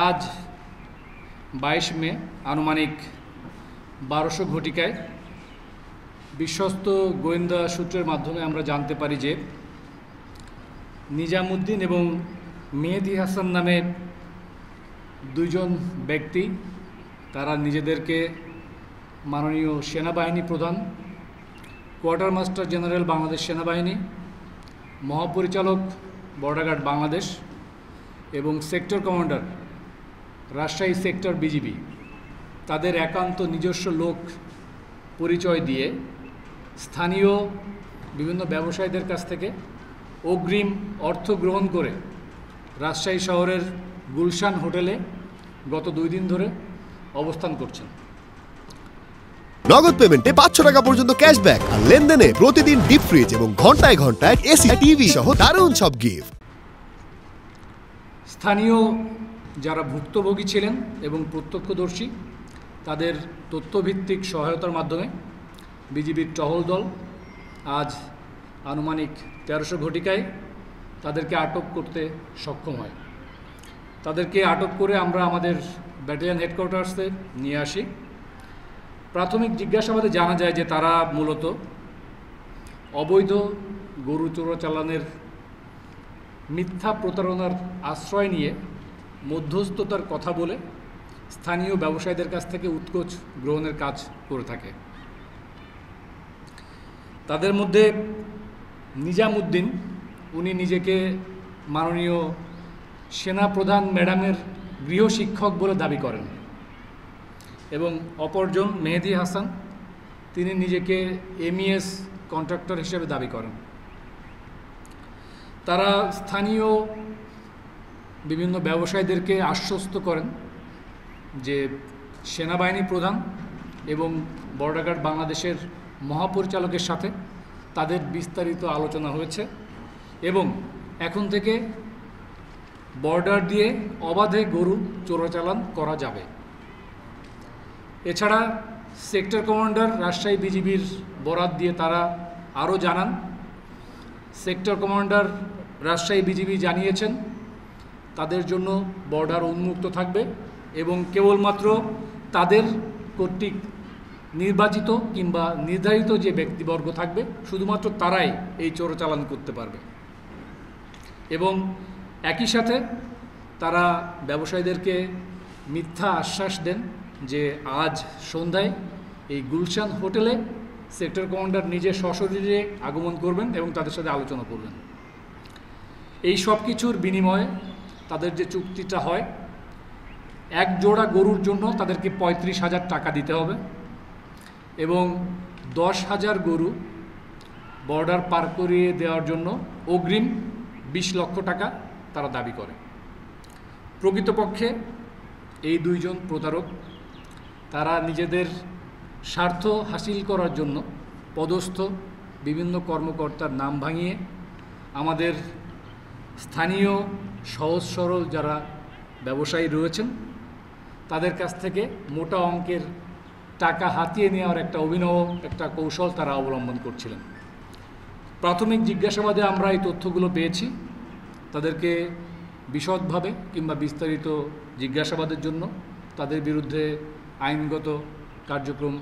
আজ 22 মে আনুমানিক 1200 ঘটিকায় বিশ্বস্ত গোয়েন্দা সূত্রের মাধ্যমে আমরা জানতে পারি যে নিজামুদ্দিন এবং মেহেদী হাসান নামে দুইজন ব্যক্তি তারা নিজেদেরকে মাননীয় সেনাবাহিনী প্রধান, কোয়ার্টার মাস্টার জেনারেল বাংলাদেশ সেনাবাহিনী, মহাপরিচালক বর্ডার গার্ড বাংলাদেশ এবং sector commander Rajshahi sector BGB তাদের একান্ত নিজস্ব লোক পরিচয় দিয়ে স্থানীয় বিভিন্ন ব্যবসায়ীদের কাছ থেকে অগ্রিম অর্থ গ্রহণ করে রাজশাহী শহরের গুলশান হোটেলে গত 2 দিন ধরে অবস্থান করছেন। নগদ পেমেন্টে 500 টাকা পর্যন্ত ক্যাশব্যাক আর লেনদেনে প্রতিদিন ডিপ ফ্রিজ এবং ঘন্টায় ঘন্টায় এসি টিভি সহ দারুণ সব গিফট। স্থানীয় যারা ভুক্তভোগী ছিলেন এবং প্রত্যক্ষদর্শী তাদের তথ্যভিত্তিক সহায়তার মাধ্যমে বিজিবির টহল দল আজ আনুমানিক 1300 ঘটিকায় তাদেরকে আটক করতে সক্ষম হয়। তাদেরকে আটক করে আমরা আমাদের ব্যাটালিয়ন হেডকোয়ার্টার্সে নিয়ে আসি। প্রাথমিক জিজ্ঞাসাবাদে জানা যায় যে তারা মূলত অবৈধ গরু চোরাচালানের মিথ্যা প্রতারণার আশ্রয় নিয়ে মধ্যস্থতার কথা বলে স্থানীয় ব্যবসায়ীদের কাছ থেকে উৎকোচ গ্রহণের কাজ করে থাকে। তাদের মধ্যে নিজামুদ্দিন উনি নিজেকে মাননীয় সেনাপ্রধান ম্যাডামের গৃহশিক্ষক বলে দাবি করেন এবং অপরজন মেহেদী হাসান তিনি নিজেকে এমইএস কন্ট্রাক্টর হিসেবে দাবি করেন। তারা স্থানীয় বিভিন্ন ব্যবসায়ীদেরকে আশ্বস্ত করেন যে সেনাবাহিনী প্রধান এবং বর্ডার গার্ড বাংলাদেশের মহাপরিচালকের সাথে তাদের বিস্তারিত আলোচনা হয়েছে এবং এখন থেকে বর্ডার দিয়ে অবাধে গরু চোরাচালান করা যাবে। এছাড়া সেক্টর কমান্ডার রাজশাহী বিজিবির বরাত দিয়ে তারা আরও জানান, সেক্টর কমান্ডার রাজশাহী বিজিবি জানিয়েছেন তাদের জন্য বর্ডার উন্মুক্ত থাকবে এবং কেবলমাত্র তাদের কর্তৃক নির্বাচিত কিংবা নির্ধারিত যে ব্যক্তিবর্গ থাকবে শুধুমাত্র তারাই এই চোরাচালান করতে পারবে এবং একই সাথে তারা ব্যবসায়ীদেরকে মিথ্যা আশ্বাস দেন যে আজ সন্ধ্যায় এই গুলশান হোটেলে সেক্টর কমান্ডার নিজে সশরীরে আগমন করবেন এবং তাদের সাথে আলোচনা করবেন। এই সব কিছুর বিনিময়ে তাদের যে চুক্তিটা হয়, এক জোড়া গরুর জন্য তাদেরকে 35,000 টাকা দিতে হবে এবং 10,000 গরু বর্ডার পার করিয়ে দেওয়ার জন্য অগ্রিম 20 লক্ষ টাকা তারা দাবি করে। প্রকৃতপক্ষে এই দুইজন প্রতারক তারা নিজেদের স্বার্থ হাসিল করার জন্য পদস্থ বিভিন্ন কর্মকর্তার নাম ভাঙিয়ে আমাদের স্থানীয় সহজ সরল যারা ব্যবসায়ী রয়েছেন তাদের কাছ থেকে মোটা অঙ্কের টাকা হাতিয়ে নেওয়ার একটা অভিনব একটা কৌশল তারা অবলম্বন করছিলেন। প্রাথমিক জিজ্ঞাসাবাদে আমরা এই তথ্যগুলো পেয়েছি। তাদেরকে বিশদভাবে কিংবা বিস্তারিত জিজ্ঞাসাবাদের জন্য তাদের বিরুদ্ধে আইনগত কার্যক্রম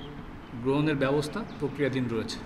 গ্রহণের ব্যবস্থা প্রক্রিয়াধীন রয়েছে।